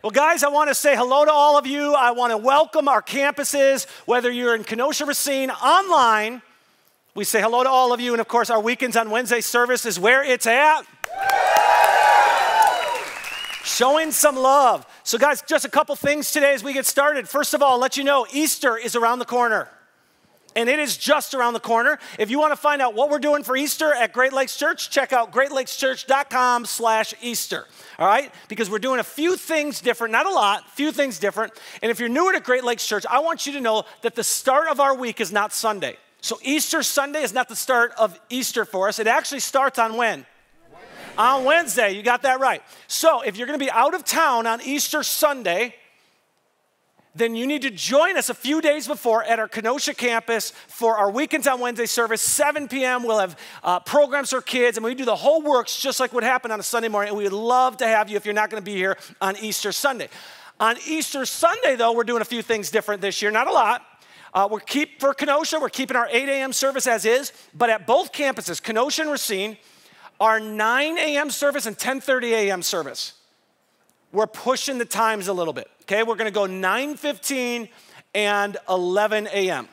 Well, guys, I want to say hello to all of you. I want to welcome our campuses, whether you're in Kenosha, Racine, online. We say hello to all of you. And, of course, our Weekends on Wednesday service is where it's at. Showing some love. So, guys, just a couple things today as we get started. First of all, I'll let you know Easter is around the corner. And it is just around the corner. If you want to find out what we're doing for Easter at Great Lakes Church, check out greatlakechurch.com/Easter. All right? Because we're doing a few things different, not a lot, few things different. And if you're newer to Great Lakes Church, I want you to know that the start of our week is not Sunday. So Easter Sunday is not the start of Easter for us. It actually starts on when? On Wednesday. You got that right. So if you're going to be out of town on Easter Sunday, then you need to join us a few days before at our Kenosha campus for our Weekends on Wednesday service, 7 p.m. We'll have programs for kids, and we do the whole works just like what happened on a Sunday morning, and we would love to have you if you're not going to be here on Easter Sunday. On Easter Sunday, though, we're doing a few things different this year, not a lot. For Kenosha, we're keeping our 8 a.m. service as is, but at both campuses, Kenosha and Racine, our 9 a.m. service and 10:30 a.m. service. We're pushing the times a little bit, okay? We're going to go 9:15 and 11 a.m.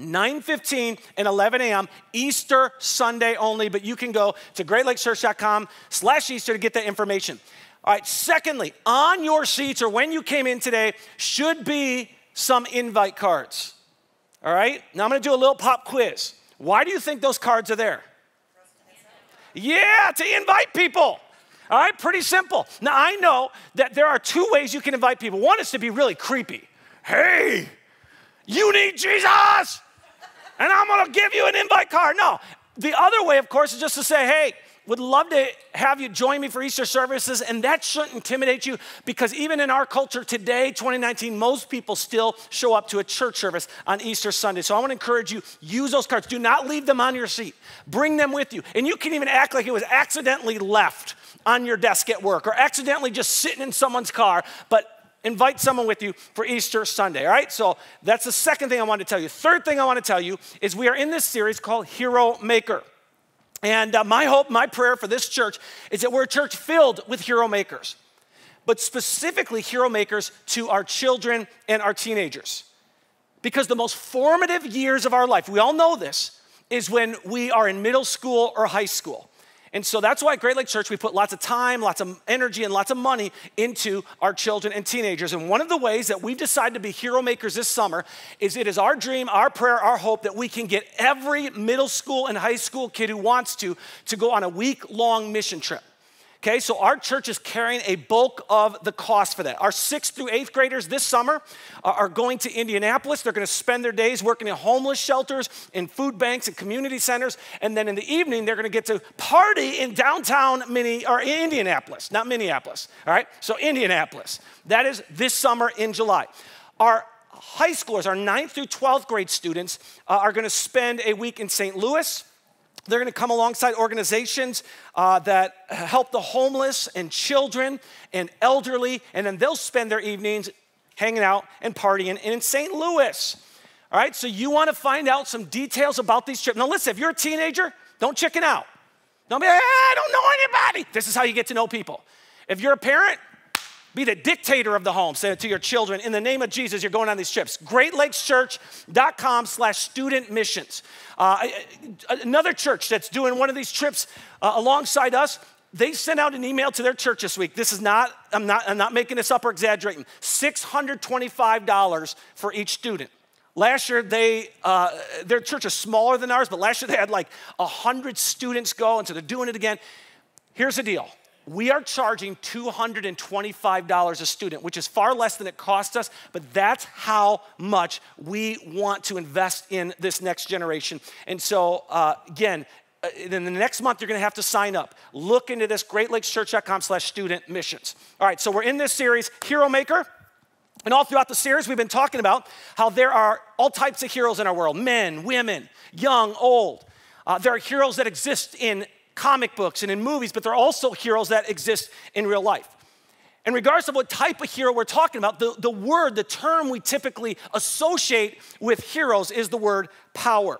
9:15 and 11 a.m. Easter Sunday only, but you can go to greatlakechurch.com/Easter to get that information. All right, secondly, on your seats or when you came in today should be some invite cards, all right? Now I'm going to do a little pop quiz. Why do you think those cards are there? Yeah, to invite people. All right, pretty simple. Now, I know that there are two ways you can invite people. One is to be really creepy. Hey, you need Jesus, and I'm going to give you an invite card. No, the other way, of course, is just to say, hey, would love to have you join me for Easter services, and that shouldn't intimidate you because even in our culture today, 2019, most people still show up to a church service on Easter Sunday. So I want to encourage you, use those cards. Do not leave them on your seat. Bring them with you. And you can even act like it was accidentally left on your desk at work or accidentally just sitting in someone's car, but invite someone with you for Easter Sunday, all right? So that's the second thing I want to tell you. Third thing I want to tell you is we are in this series called Hero Maker. And my hope, my prayer for this church is that we're a church filled with hero makers, but specifically hero makers to our children and our teenagers. Because the most formative years of our life, we all know this, is when we are in middle school or high school. And so that's why at Great Lakes Church, we put lots of time, lots of energy, and lots of money into our children and teenagers. And one of the ways that we've decided to be hero makers this summer is it is our dream, our prayer, our hope that we can get every middle school and high school kid who wants to go on a week-long mission trip. Okay, so our church is carrying a bulk of the cost for that. Our 6th through 8th graders this summer are going to Indianapolis. They're going to spend their days working in homeless shelters, in food banks, and community centers. And then in the evening, they're going to get to party in downtown Indianapolis, not Minneapolis. All right, so Indianapolis. That is this summer in July. Our high schoolers, our 9th through 12th grade students, are going to spend a week in St. Louis. They're going to come alongside organizations that help the homeless and children and elderly, and then they'll spend their evenings hanging out and partying in St. Louis. All right, so you want to find out some details about these trips. Now listen, if you're a teenager, don't chicken out. Don't be like, I don't know anybody. This is how you get to know people. If you're a parent, be the dictator of the home. Say it to your children. In the name of Jesus, you're going on these trips. greatlakechurch.com/student missions. Another church that's doing one of these trips alongside us, they sent out an email to their church this week. This is not, I'm not making this up or exaggerating. $625 for each student. Last year, their church is smaller than ours, but last year they had like 100 students go, and so they're doing it again. Here's the deal. We are charging $225 a student, which is far less than it cost us, but that's how much we want to invest in this next generation. And so, again, in the next month, you're going to have to sign up. Look into this, greatlakechurch.com/student missions. All right, so we're in this series, Hero Maker. And all throughout the series, we've been talking about how there are all types of heroes in our world, men, women, young, old. There are heroes that exist in comic books and in movies, but there are also heroes that exist in real life. And regardless of what type of hero we're talking about, the term we typically associate with heroes is the word power.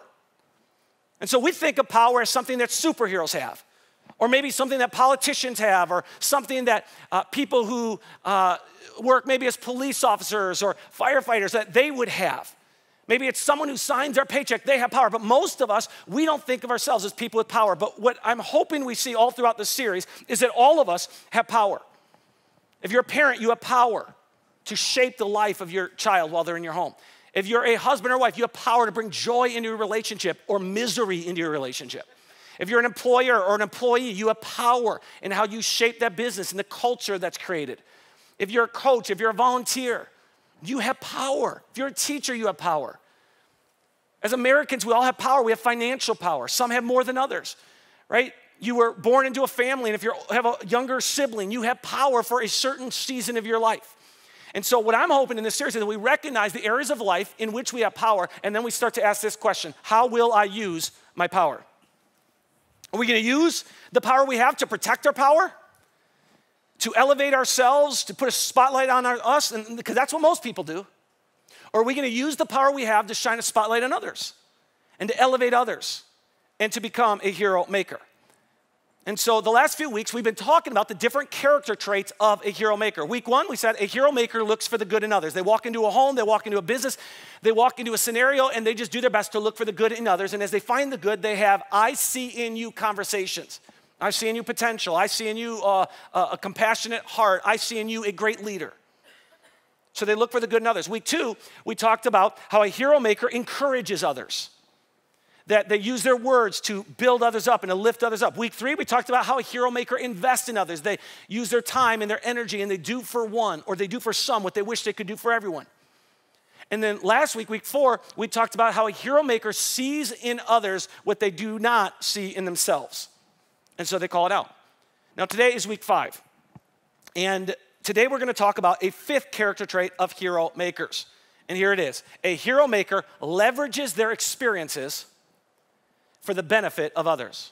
And so we think of power as something that superheroes have. Or maybe something that politicians have, or something that people who work maybe as police officers or firefighters that they would have. Maybe it's someone who signs our paycheck, they have power. But most of us, we don't think of ourselves as people with power. But what I'm hoping we see all throughout this series is that all of us have power. If you're a parent, you have power to shape the life of your child while they're in your home. If you're a husband or wife, you have power to bring joy into your relationship or misery into your relationship. If you're an employer or an employee, you have power in how you shape that business and the culture that's created. If you're a coach, if you're a volunteer, you have power. If you're a teacher, you have power. As Americans, we all have power. We have financial power. Some have more than others, right? You were born into a family, and if you have a younger sibling, you have power for a certain season of your life. And so what I'm hoping in this series is that we recognize the areas of life in which we have power, and then we start to ask this question: how will I use my power? Are we going to use the power we have to protect our power? To elevate ourselves, to put a spotlight on us, because that's what most people do? Or are we going to use the power we have to shine a spotlight on others and to elevate others and to become a hero maker? And so the last few weeks, we've been talking about the different character traits of a hero maker. Week 1, we said a hero maker looks for the good in others. They walk into a home, they walk into a business, they walk into a scenario, and they just do their best to look for the good in others. And as they find the good, they have I see in you conversations. I see in you potential. I see in you a compassionate heart. I see in you a great leader. So they look for the good in others. Week 2, we talked about how a hero maker encourages others, that they use their words to build others up and to lift others up. Week 3, we talked about how a hero maker invests in others. They use their time and their energy, and they do for one, or they do for some what they wish they could do for everyone. And then last week, week 4, we talked about how a hero maker sees in others what they do not see in themselves. And so they call it out. Now today is week 5. And today we're going to talk about a 5th character trait of hero makers. And here it is. A hero maker leverages their experiences for the benefit of others.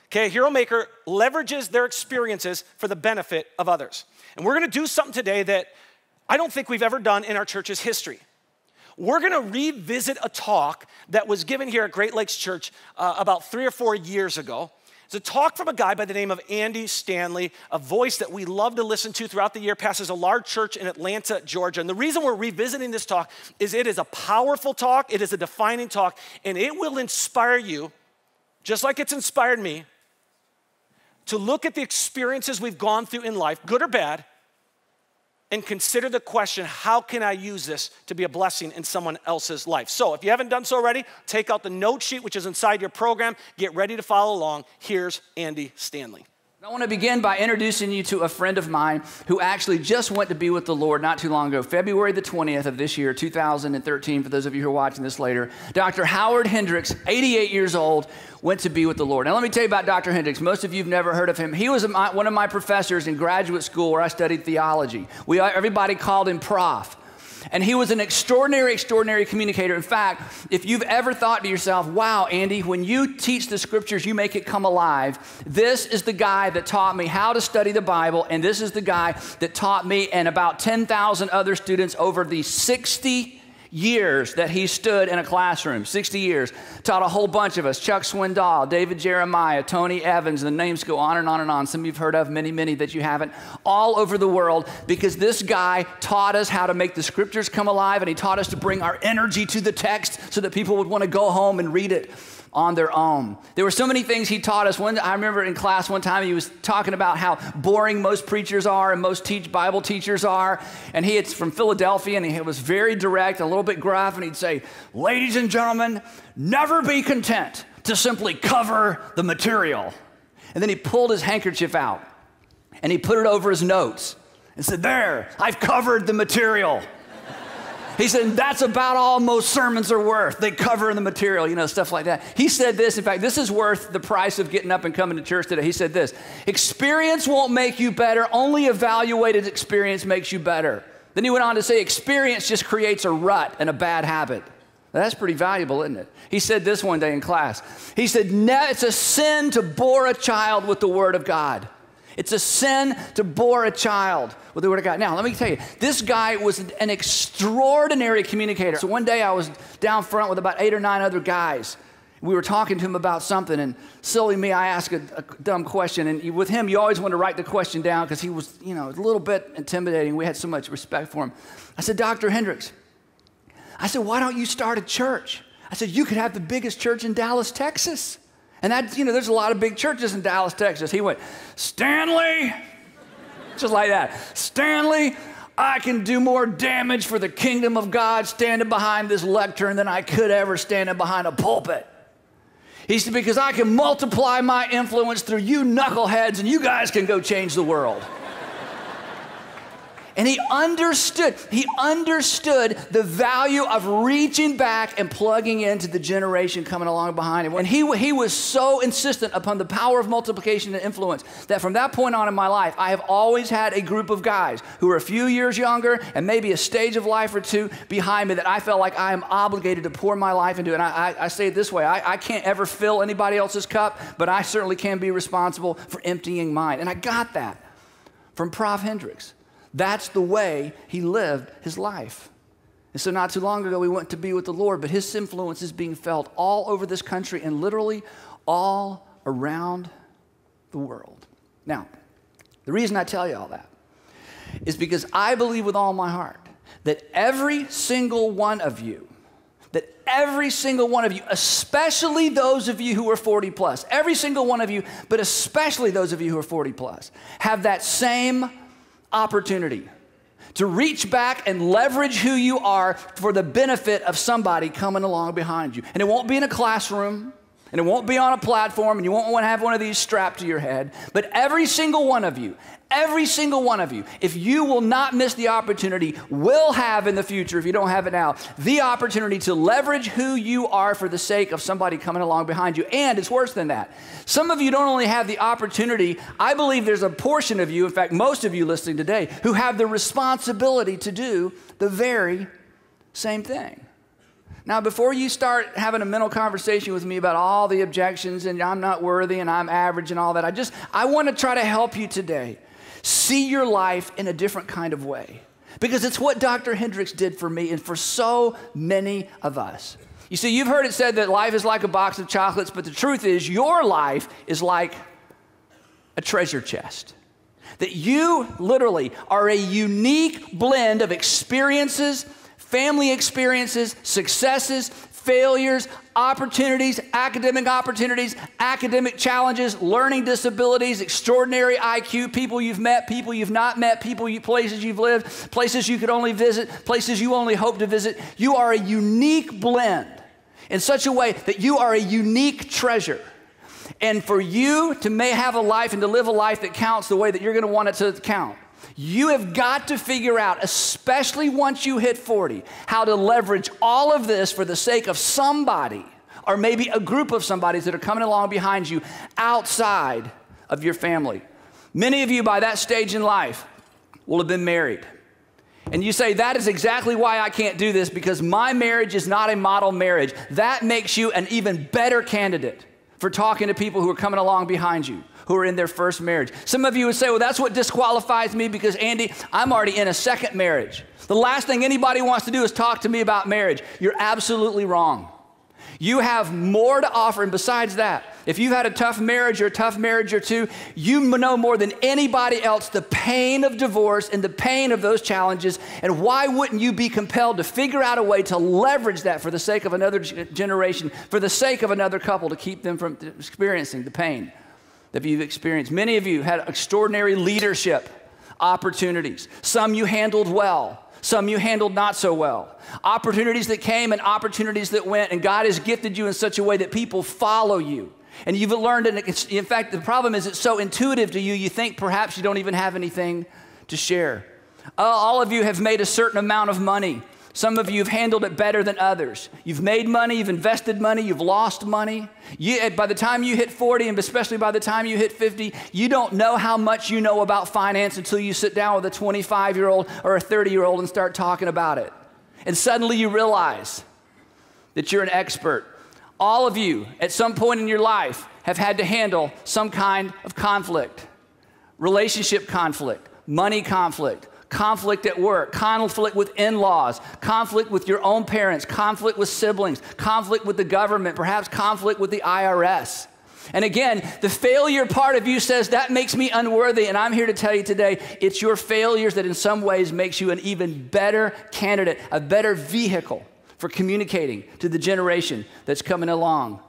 Okay, a hero maker leverages their experiences for the benefit of others. And we're going to do something today that I don't think we've ever done in our church's history. We're going to revisit a talk that was given here at Great Lakes Church about 3 or 4 years ago. It's a talk from a guy by the name of Andy Stanley, a voice that we love to listen to throughout the year, pastors a large church in Atlanta, Georgia. And the reason we're revisiting this talk is it is a powerful talk, it is a defining talk, and it will inspire you, just like it's inspired me, to look at the experiences we've gone through in life, good or bad, and consider the question, how can I use this to be a blessing in someone else's life? So if you haven't done so already, take out the note sheet, which is inside your program. Get ready to follow along. Here's Andy Stanley. I want to begin by introducing you to a friend of mine who actually just went to be with the Lord not too long ago, February the 20th of this year, 2013, for those of you who are watching this later. Dr. Howard Hendricks, 88 years old, went to be with the Lord. Now, let me tell you about Dr. Hendricks. Most of you have never heard of him. He was one of my professors in graduate school where I studied theology. Everybody called him Prof. And he was an extraordinary, extraordinary communicator. In fact, if you've ever thought to yourself, wow, Andy, when you teach the scriptures, you make it come alive. This is the guy that taught me how to study the Bible, and this is the guy that taught me and about 10,000 other students over the 60 years that he stood in a classroom, 60 years, taught a whole bunch of us, Chuck Swindoll, David Jeremiah, Tony Evans, the names go on and on and on. Some you've heard of, many, many that you haven't, all over the world, because this guy taught us how to make the scriptures come alive, and he taught us to bring our energy to the text so that people would want to go home and read it on their own. There were so many things he taught us. I remember in class one time he was talking about how boring most preachers are and most Bible teachers are. And it's from Philadelphia, and he was very direct, a little bit gruff, and he'd say, ladies and gentlemen, never be content to simply cover the material. And then he pulled his handkerchief out and he put it over his notes and said, there, I've covered the material. He said, that's about all most sermons are worth. They cover the material, stuff like that. He said this, in fact, this is worth the price of getting up and coming to church today. He said this, experience won't make you better, only evaluated experience makes you better. Then he went on to say, experience just creates a rut and a bad habit. Now, that's pretty valuable, isn't it? He said this one day in class. He said, it's a sin to bore a child with the Word of God. It's a sin to bore a child with the Word of God. Now, let me tell you, this guy was an extraordinary communicator. So one day I was down front with about 8 or 9 other guys, We were talking to him about something, and silly me, I asked a dumb question. And with him, you always want to write the question down because he was, a little bit intimidating. We had so much respect for him. I said, Dr. Hendricks, I said, why don't you start a church? I said, you could have the biggest church in Dallas, Texas. And that, there's a lot of big churches in Dallas, Texas. He went, Stanley, just like that. Stanley, I can do more damage for the kingdom of God standing behind this lectern than I could ever standing behind a pulpit. He said, because I can multiply my influence through you knuckleheads and you guys can go change the world. And he understood the value of reaching back and plugging into the generation coming along behind him. And he was so insistent upon the power of multiplication and influence that from that point on in my life, I have always had a group of guys who are a few years younger and maybe a stage of life or two behind me that I felt like I am obligated to pour my life into. And I say it this way, I can't ever fill anybody else's cup, but I certainly can be responsible for emptying mine. And I got that from Prof. Hendricks. That's the way he lived his life. And so not too long ago, we went to be with the Lord, but his influence is being felt all over this country and literally all around the world. Now, the reason I tell you all that is because I believe with all my heart that every single one of you, especially those of you who are 40 plus, every single one of you, but especially those of you who are 40 plus, have that same opportunity to reach back and leverage who you are for the benefit of somebody coming along behind you. And it won't be in a classroom, and it won't be on a platform, and you won't want to have one of these strapped to your head, but every single one of you, if you will not miss the opportunity, will have in the future, if you don't have it now, the opportunity to leverage who you are for the sake of somebody coming along behind you. And it's worse than that. Some of you don't only have the opportunity, I believe there's a portion of you, in fact, most of you listening today, who have the responsibility to do the very same thing. Now, before you start having a mental conversation with me about all the objections and I'm not worthy and I'm average and all that, I want to try to help you today see your life in a different kind of way. Because it's what Dr. Hendricks did for me and for so many of us. You see, you've heard it said that life is like a box of chocolates, but the truth is your life is like a treasure chest. That you literally are a unique blend of experiences, family experiences, successes, failures, opportunities, academic challenges, learning disabilities, extraordinary IQ, people you've met, people you've not met, places you've lived, places you could only visit, places you only hope to visit. You are a unique blend in such a way that you are a unique treasure. And for you to have a life and to live a life that counts the way that you're going to want it to count, you have got to figure out, especially once you hit 40, how to leverage all of this for the sake of somebody, or maybe a group of somebodies that are coming along behind you outside of your family. Many of you by that stage in life will have been married. And you say, that is exactly why I can't do this, because my marriage is not a model marriage. That makes you an even better candidate for talking to people who are coming along behind you, who are in their first marriage. Some of you would say, well, that's what disqualifies me because, Andy, I'm already in a second marriage. The last thing anybody wants to do is talk to me about marriage. You're absolutely wrong. You have more to offer, and besides that, if you've had a tough marriage or two, you know more than anybody else the pain of divorce and the pain of those challenges, and why wouldn't you be compelled to figure out a way to leverage that for the sake of another generation, for the sake of another couple, to keep them from experiencing the pain that you've experienced. Many of you had extraordinary leadership opportunities. Some you handled well. Some you handled not so well. Opportunities that came and opportunities that went, and God has gifted you in such a way that people follow you. And you've learned, and in fact, the problem is it's so intuitive to you, you think perhaps you don't even have anything to share. All of you have made a certain amount of money. Some of you have handled it better than others. You've made money, you've invested money, you've lost money. By the time you hit 40, and especially by the time you hit 50, you don't know how much you know about finance until you sit down with a 25-year-old or a 30-year-old and start talking about it. And suddenly you realize that you're an expert. All of you, at some point in your life, have had to handle some kind of conflict. Relationship conflict, money conflict, conflict at work, conflict with in-laws, conflict with your own parents, conflict with siblings, conflict with the government, perhaps conflict with the IRS. And again, the failure part of you says, that makes me unworthy. And I'm here to tell you today, it's your failures that in some ways makes you an even better candidate, a better vehicle for communicating to the generation that's coming along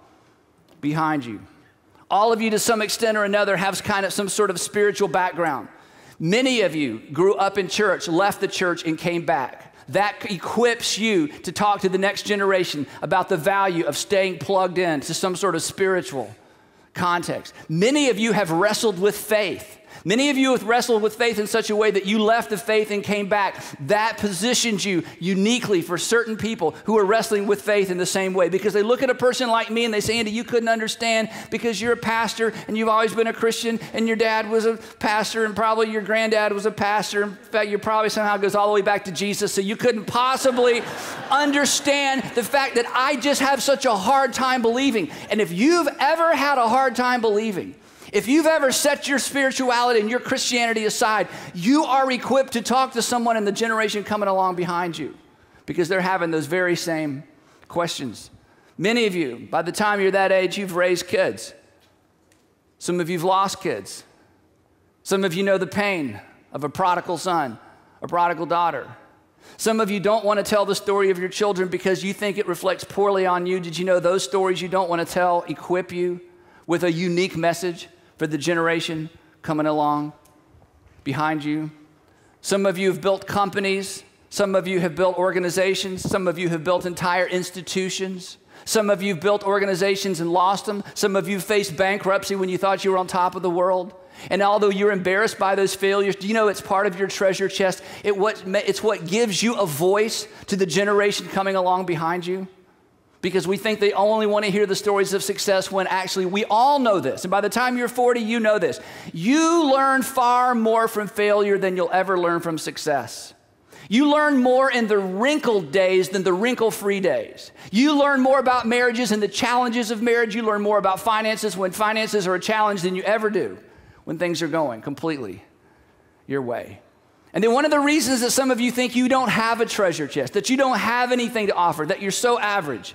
behind you. All of you, to some extent or another, have kind of some sort of spiritual background. Many of you grew up in church, left the church, and came back. That equips you to talk to the next generation about the value of staying plugged in to some sort of spiritual context. Many of you have wrestled with faith. Many of you have wrestled with faith in such a way that you left the faith and came back. That positions you uniquely for certain people who are wrestling with faith in the same way, because they look at a person like me and they say, Andy, you couldn't understand because you're a pastor and you've always been a Christian and your dad was a pastor and probably your granddad was a pastor. In fact, you probably somehow goes all the way back to Jesus, so you couldn't possibly understand the fact that I just have such a hard time believing. And if you've ever had a hard time believing, if you've ever set your spirituality and your Christianity aside, you are equipped to talk to someone in the generation coming along behind you, because they're having those very same questions. Many of you, by the time you're that age, you've raised kids. Some of you've lost kids. Some of you know the pain of a prodigal son, a prodigal daughter. Some of you don't want to tell the story of your children because you think it reflects poorly on you. Did you know those stories you don't want to tell equip you with a unique message for the generation coming along behind you? Some of you have built companies. Some of you have built organizations. Some of you have built entire institutions. Some of you have built organizations and lost them. Some of you faced bankruptcy when you thought you were on top of the world. And although you're embarrassed by those failures, do you know it's part of your treasure chest? It's what gives you a voice to the generation coming along behind you. Because we think they only want to hear the stories of success, when actually we all know this. And by the time you're 40, you know this. You learn far more from failure than you'll ever learn from success. You learn more in the wrinkled days than the wrinkle-free days. You learn more about marriages and the challenges of marriage. You learn more about finances when finances are a challenge than you ever do when things are going completely your way. And then one of the reasons that some of you think you don't have a treasure chest, that you don't have anything to offer, that you're so average,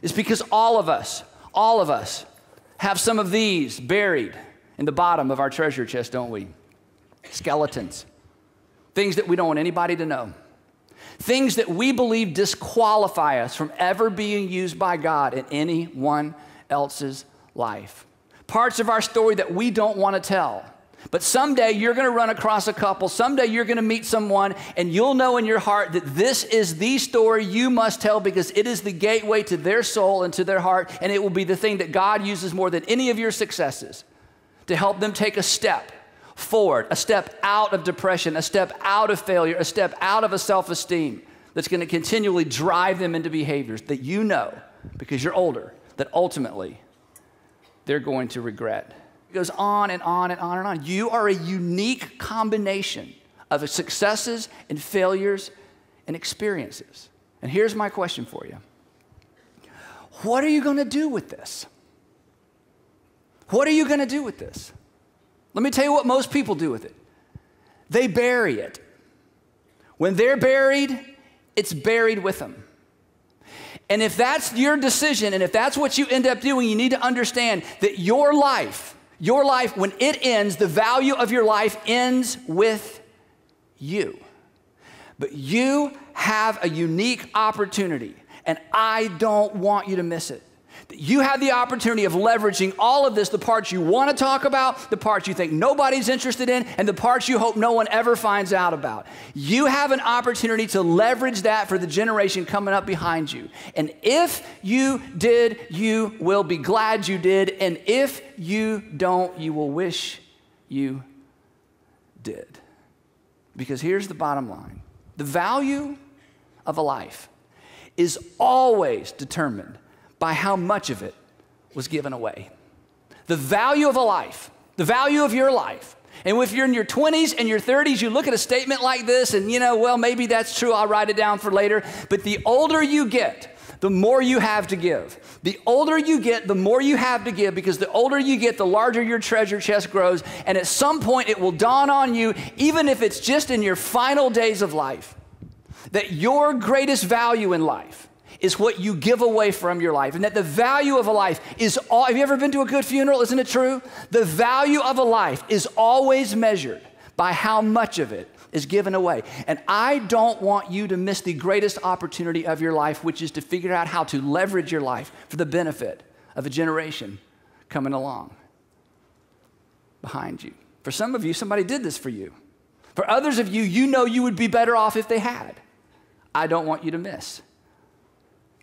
is because all of us have some of these buried in the bottom of our treasure chest, don't we? Skeletons. Things that we don't want anybody to know. Things that we believe disqualify us from ever being used by God in anyone else's life. Parts of our story that we don't want to tell. But someday you're going to run across a couple, someday you're going to meet someone, and you'll know in your heart that this is the story you must tell, because it is the gateway to their soul and to their heart, and it will be the thing that God uses more than any of your successes to help them take a step forward, a step out of depression, a step out of failure, a step out of a self-esteem that's going to continually drive them into behaviors that you know, because you're older, that ultimately they're going to regret. It goes on and on and on and on. You are a unique combination of successes and failures and experiences. And here's my question for you. What are you going to do with this? What are you going to do with this? Let me tell you what most people do with it. They bury it. When they're buried, it's buried with them. And if that's your decision, and if that's what you end up doing, you need to understand that your life, when it ends, the value of your life ends with you. But you have a unique opportunity, and I don't want you to miss it. You have the opportunity of leveraging all of this, the parts you want to talk about, the parts you think nobody's interested in, and the parts you hope no one ever finds out about. You have an opportunity to leverage that for the generation coming up behind you. And if you did, you will be glad you did. And if you don't, you will wish you did. Because here's the bottom line. The value of a life is always determined by how much of it was given away. The value of a life, the value of your life. And if you're in your 20s and your 30s, you look at a statement like this and, well, maybe that's true, I'll write it down for later. But the older you get, the more you have to give. The older you get, the more you have to give, because the older you get, the larger your treasure chest grows, and at some point it will dawn on you, even if it's just in your final days of life, that your greatest value in life is what you give away from your life, and that the value of a life is all. Have you ever been to a good funeral? Isn't it true? The value of a life is always measured by how much of it is given away. And I don't want you to miss the greatest opportunity of your life, which is to figure out how to leverage your life for the benefit of a generation coming along behind you. For some of you, somebody did this for you. For others of you, you know you would be better off if they had. I don't want you to miss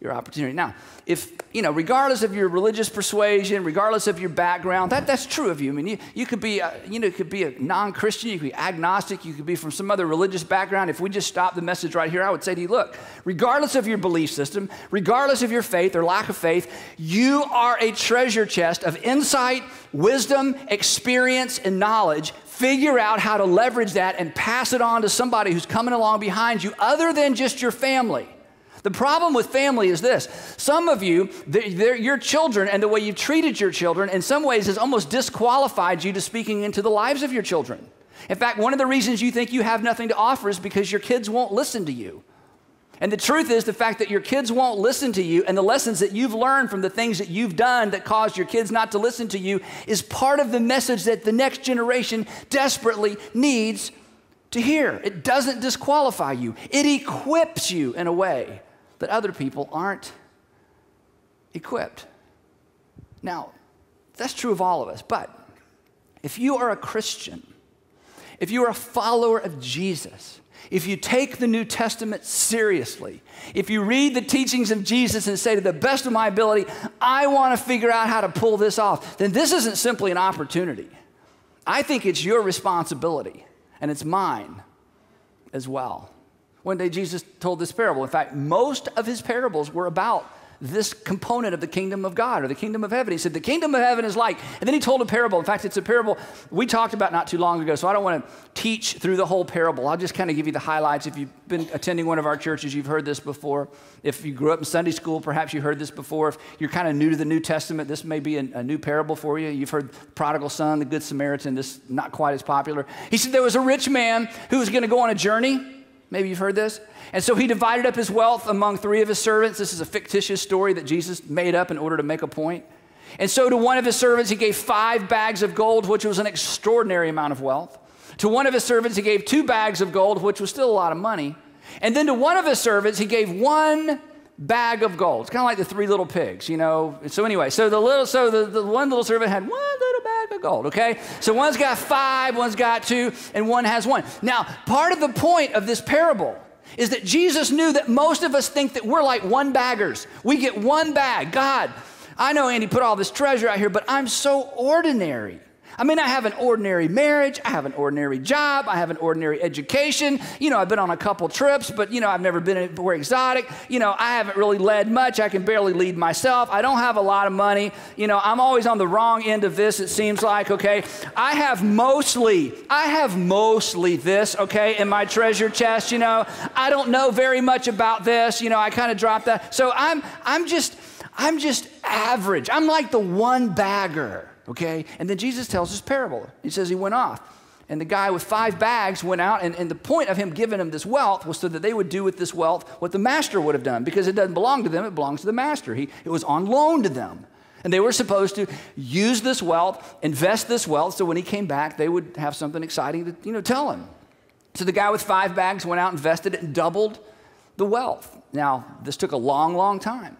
your opportunity. Now, if, regardless of your religious persuasion, regardless of your background, that's true of you. I mean, you could be, you could be a non-Christian, you could be agnostic, you could be from some other religious background. If we just stop the message right here, I would say to you, look, regardless of your belief system, regardless of your faith or lack of faith, you are a treasure chest of insight, wisdom, experience, and knowledge. Figure out how to leverage that and pass it on to somebody who's coming along behind you other than just your family. The problem with family is this. Some of you, your children and the way you've treated your children in some ways has almost disqualified you to speaking into the lives of your children. In fact, one of the reasons you think you have nothing to offer is because your kids won't listen to you. And the truth is the fact that your kids won't listen to you and the lessons that you've learned from the things that you've done that caused your kids not to listen to you is part of the message that the next generation desperately needs to hear. It doesn't disqualify you. It equips you in a way that other people aren't equipped. Now, that's true of all of us, but if you are a Christian, if you are a follower of Jesus, if you take the New Testament seriously, if you read the teachings of Jesus and say, to the best of my ability, I want to figure out how to pull this off, then this isn't simply an opportunity. I think it's your responsibility, and it's mine as well. One day Jesus told this parable. In fact, most of his parables were about this component of the kingdom of God or the kingdom of heaven. He said, the kingdom of heaven is like, and then he told a parable. In fact, it's a parable we talked about not too long ago, so I don't want to teach through the whole parable. I'll just kind of give you the highlights. If you've been attending one of our churches, you've heard this before. If you grew up in Sunday school, perhaps you heard this before. If you're kind of new to the New Testament, this may be a new parable for you. You've heard Prodigal Son, the Good Samaritan. This is not quite as popular. He said there was a rich man who was going to go on a journey. Maybe you've heard this. And so he divided up his wealth among 3 of his servants. This is a fictitious story that Jesus made up in order to make a point. And so to one of his servants, he gave 5 bags of gold, which was an extraordinary amount of wealth. To one of his servants, he gave 2 bags of gold, which was still a lot of money. And then to one of his servants, he gave 1 bag of gold. It's kind of like the 3 little pigs, So anyway, the one little servant had 1 little bag of gold, okay? So one's got 5, one's got 2, and one has 1. Now, part of the point of this parable is that Jesus knew that most of us think that we're like 1-baggers. We get 1 bag. God, I know Andy put all this treasure out here, but I'm so ordinary. I mean, I have an ordinary marriage, I have an ordinary job, I have an ordinary education. I've been on a couple trips, but I've never been anywhere exotic. I haven't really led much. I can barely lead myself. I don't have a lot of money. I'm always on the wrong end of this, it seems like, okay? I have mostly this, okay, in my treasure chest, I don't know very much about this, I kind of dropped that. So I'm just average. I'm like the 1-bagger. Okay, and then Jesus tells this parable. He says he went off, and the guy with 5 bags went out, and the point of him giving him this wealth was so that they would do with this wealth what the master would have done, because it doesn't belong to them, it belongs to the master. It was on loan to them, and they were supposed to use this wealth, invest this wealth, so when he came back, they would have something exciting to tell him. So the guy with 5 bags went out, invested it, and doubled the wealth. Now, this took a long, long time.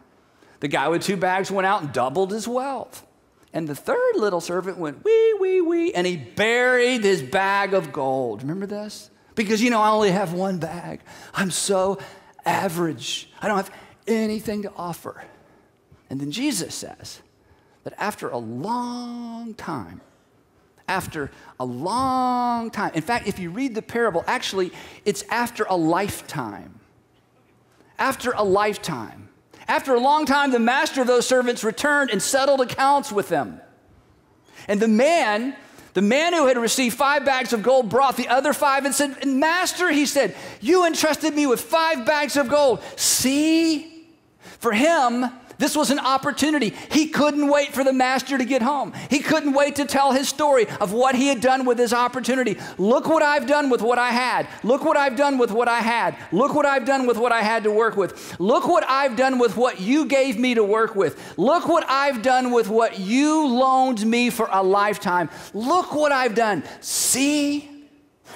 The guy with 2 bags went out and doubled his wealth. And the 3rd little servant went, wee, wee, wee, and he buried his bag of gold. Remember this? Because, I only have 1 bag. I'm so average. I don't have anything to offer. And then Jesus says that after a long time, in fact, if you read the parable, actually, it's after a lifetime. After a lifetime. After a long time, the master of those servants returned and settled accounts with them. And the man who had received 5 bags of gold brought the other 5 and said, Master, he said, you entrusted me with 5 bags of gold. See, For him, this was an opportunity. He couldn't wait for the master to get home. He couldn't wait to tell his story of what he had done with his opportunity. Look what I've done with what I had. Look what I've done with what I had. Look what I've done with what I had to work with. Look what I've done with what you gave me to work with. Look what I've done with what you loaned me for a lifetime. Look what I've done. See?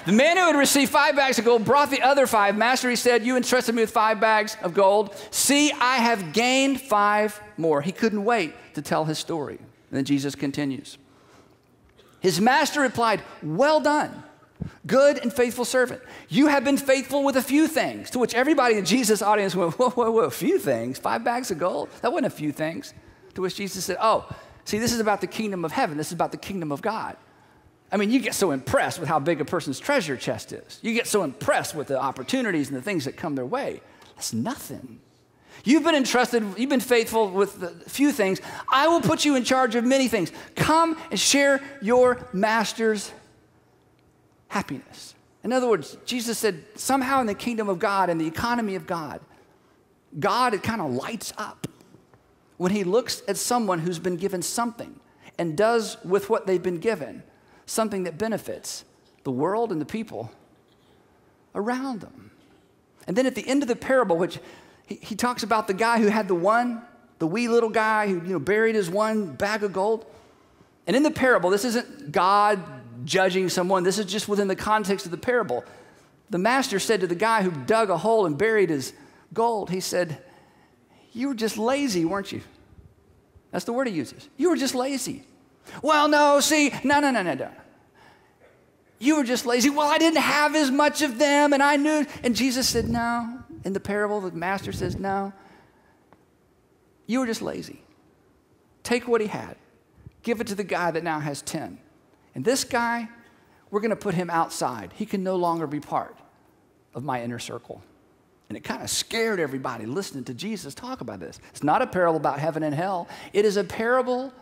The man who had received 5 bags of gold brought the other 5. Master, he said, you entrusted me with 5 bags of gold. See, I have gained 5 more. He couldn't wait to tell his story. And then Jesus continues. His master replied, well done, good and faithful servant. You have been faithful with a few things. To which everybody in Jesus' audience went, whoa, whoa, whoa, a few things? 5 bags of gold? That wasn't a few things. To which Jesus said, oh, see, this is about the kingdom of heaven. This is about the kingdom of God. I mean, you get so impressed with how big a person's treasure chest is. You get so impressed with the opportunities and the things that come their way. That's nothing. You've been entrusted, you've been faithful with a few things. I will put you in charge of many things. Come and share your master's happiness. In other words, Jesus said, somehow in the kingdom of God, in the economy of God, God, it kind of lights up when he looks at someone who's been given something and does with what they've been given something that benefits the world and the people around them. And then at the end of the parable, which he talks about the guy who had the wee little guy who buried his 1 bag of gold. And in the parable, this isn't God judging someone. This is just within the context of the parable. The master said to the guy who dug a hole and buried his gold, he said, you were just lazy, weren't you? That's the word he uses. You were just lazy. Well, no, see, no. You were just lazy. Well, I didn't have as much of them, and I knew. And Jesus said, no. In the parable, the master says, no. You were just lazy. Take what he had. Give it to the guy that now has 10. And this guy, we're going to put him outside. He can no longer be part of my inner circle. And it kind of scared everybody listening to Jesus talk about this. It's not a parable about heaven and hell. It is a parable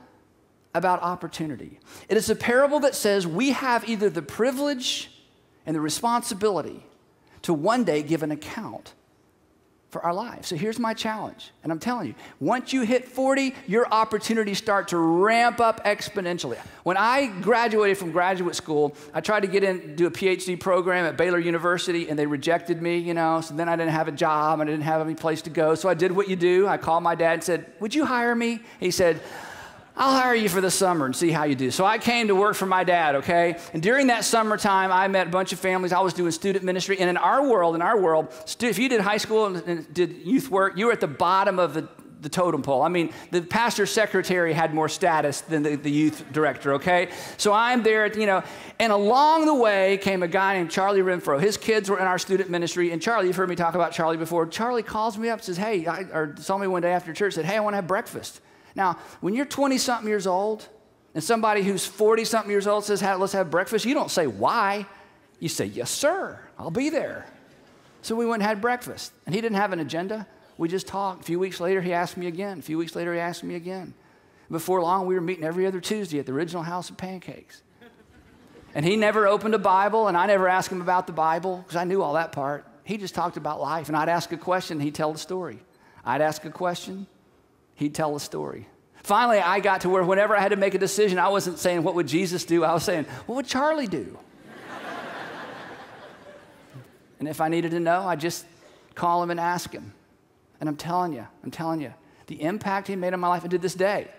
about opportunity. It is a parable that says we have either the privilege and the responsibility to one day give an account for our lives. So here's my challenge, and I'm telling you, once you hit 40, your opportunities start to ramp up exponentially. When I graduated from graduate school, I tried to get in, do a PhD program at Baylor University, and they rejected me, so then I didn't have a job, and I didn't have any place to go, so I did what you do. I called my dad and said, would you hire me? He said, I'll hire you for the summer and see how you do. So I came to work for my dad, okay? And during that summertime, I met a bunch of families. I was doing student ministry. And in our world, if you did high school and did youth work, you were at the bottom of the totem pole. I mean, the pastor's secretary had more status than the youth director, okay? So I'm there, and along the way came a guy named Charlie Renfro. His kids were in our student ministry. And Charlie, you've heard me talk about Charlie before. Charlie calls me up and says, hey, or saw me one day after church, said, hey, I want to have breakfast. Now, when you're 20-something years old and somebody who's 40-something years old says, let's have breakfast, you don't say why. You say, yes, sir, I'll be there. So we went and had breakfast. And he didn't have an agenda. We just talked. A few weeks later, he asked me again. A few weeks later, he asked me again. Before long, we were meeting every other Tuesday at the original House of Pancakes. And he never opened a Bible, and I never asked him about the Bible because I knew all that part. He just talked about life. And I'd ask a question, he'd tell the story. I'd ask a question, he'd tell a story. Finally, I got to where whenever I had to make a decision, I wasn't saying, what would Jesus do? I was saying, what would Charlie do? And if I needed to know, I'd just call him and ask him. And I'm telling you, the impact he made on my life, and to this day,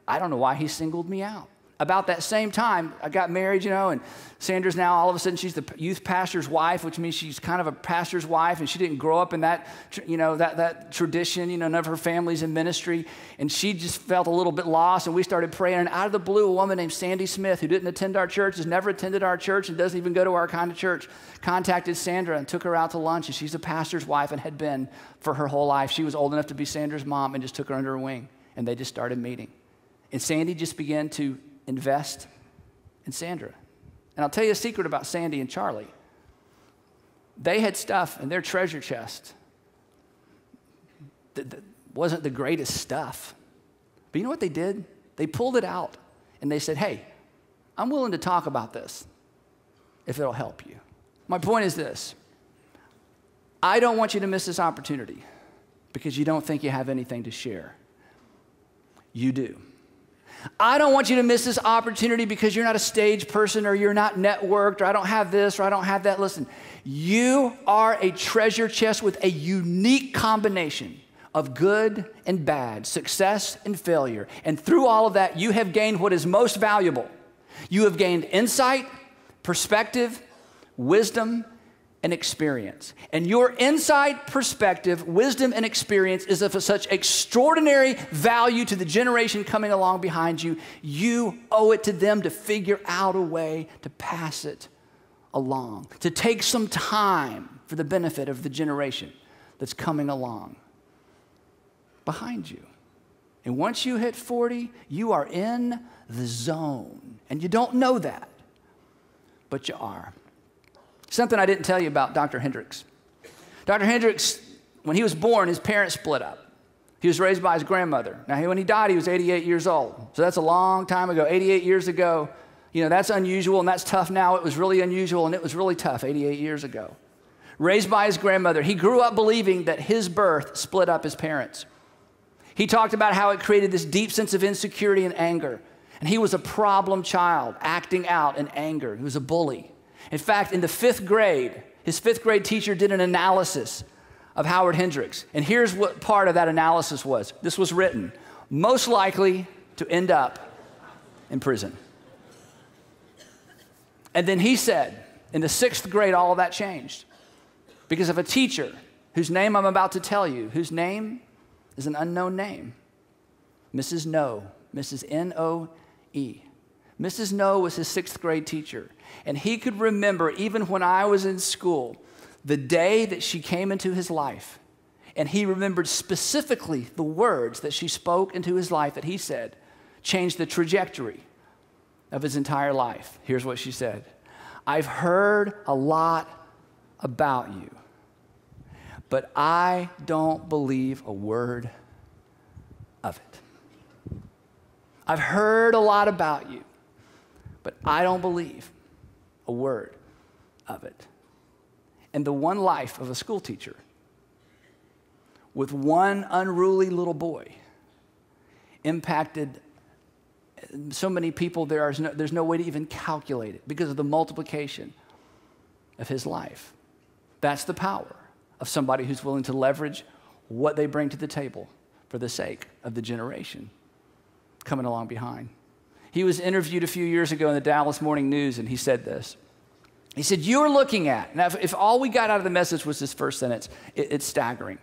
I don't know why he singled me out. About that same time, I got married, and Sandra's now, all of a sudden, she's the youth pastor's wife, which means she's kind of a pastor's wife, and she didn't grow up in that, that tradition, none of her family's in ministry, and she just felt a little bit lost, and we started praying, and out of the blue, a woman named Sandy Smith, who didn't attend our church, has never attended our church, and doesn't even go to our kind of church, contacted Sandra and took her out to lunch, and she's a pastor's wife and had been for her whole life. She was old enough to be Sandra's mom and just took her under her wing, and they just started meeting. And Sandy just began to invest in Sandra. And I'll tell you a secret about Sandy and Charlie. They had stuff in their treasure chest that wasn't the greatest stuff. But you know what they did? They pulled it out and they said, hey, I'm willing to talk about this if it'll help you. My point is this. I don't want you to miss this opportunity because you don't think you have anything to share. You do. I don't want you to miss this opportunity because you're not a stage person or you're not networked or I don't have this or I don't have that. Listen, you are a treasure chest with a unique combination of good and bad, success and failure. And through all of that, you have gained what is most valuable. You have gained insight, perspective, wisdom, and experience. And your insight, perspective, wisdom, and experience is of such extraordinary value to the generation coming along behind you. You owe it to them to figure out a way to pass it along, to take some time for the benefit of the generation that's coming along behind you. And once you hit 40, you are in the zone. And you don't know that, but you are. Something I didn't tell you about Dr. Hendricks. Dr. Hendricks, when he was born, his parents split up. He was raised by his grandmother. Now, when he died, he was 88 years old. So that's a long time ago, 88 years ago. You know, that's unusual and that's tough now. It was really unusual and it was really tough 88 years ago. Raised by his grandmother, he grew up believing that his birth split up his parents. He talked about how it created this deep sense of insecurity and anger. And he was a problem child, acting out in anger. He was a bully. In fact, in the 5th grade, his 5th grade teacher did an analysis of Howard Hendricks. And here's what part of that analysis was. This was written, most likely to end up in prison. And then he said, in the 6th grade, all of that changed because of a teacher whose name I'm about to tell you, whose name is an unknown name, Mrs. No, Mrs. N-O-E. Mrs. No was his 6th grade teacher, and he could remember, even when I was in school, the day that she came into his life, and he remembered specifically the words that she spoke into his life that he said changed the trajectory of his entire life. Here's what she said. I've heard a lot about you, but I don't believe a word of it. I've heard a lot about you, but I don't believe a word of it. And the one life of a school teacher with one unruly little boy impacted so many people, there's no way to even calculate it because of the multiplication of his life. That's the power of somebody who's willing to leverage what they bring to the table for the sake of the generation coming along behind. He was interviewed a few years ago in the Dallas Morning News, and he said this. He said, you're looking at, now if all we got out of the message was this first sentence, it's staggering.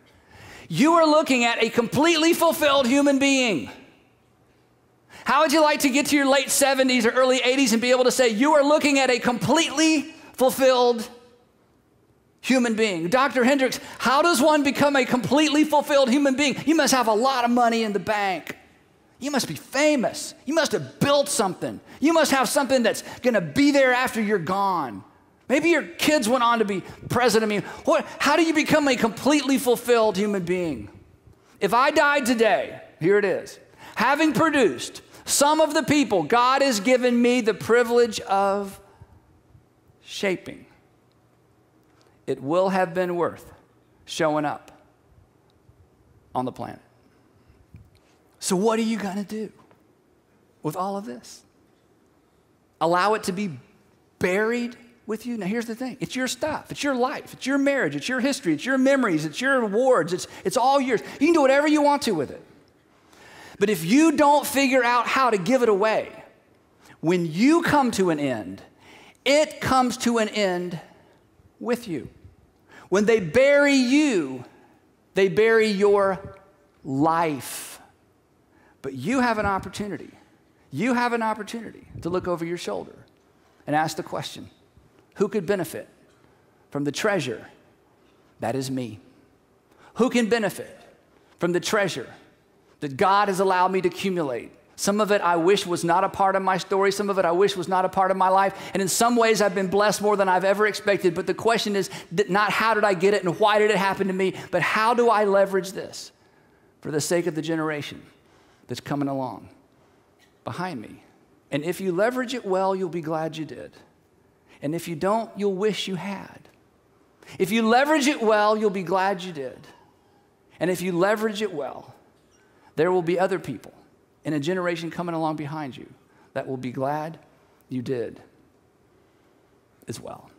You are looking at a completely fulfilled human being. How would you like to get to your late 70s or early 80s and be able to say, you are looking at a completely fulfilled human being? Dr. Hendricks, how does one become a completely fulfilled human being? You must have a lot of money in the bank. You must be famous. You must have built something. You must have something that's going to be there after you're gone. Maybe your kids went on to be president. How do you become a completely fulfilled human being? If I died today, here it is, having produced some of the people God has given me the privilege of shaping, it will have been worth showing up on the planet. So what are you going to do with all of this? Allow it to be buried with you? Now, here's the thing. It's your stuff. It's your life. It's your marriage. It's your history. It's your memories. It's your awards. It's all yours. You can do whatever you want to with it. But if you don't figure out how to give it away, when you come to an end, it comes to an end with you. When they bury you, they bury your life. But you have an opportunity. You have an opportunity to look over your shoulder and ask the question, who could benefit from the treasure that is me? Who can benefit from the treasure that God has allowed me to accumulate? Some of it I wish was not a part of my story. Some of it I wish was not a part of my life. And in some ways I've been blessed more than I've ever expected. But the question is not how did I get it and why did it happen to me, but how do I leverage this for the sake of the generation that's coming along behind me? And if you leverage it well, you'll be glad you did. And if you don't, you'll wish you had. If you leverage it well, you'll be glad you did. And if you leverage it well, there will be other people in a generation coming along behind you that will be glad you did as well.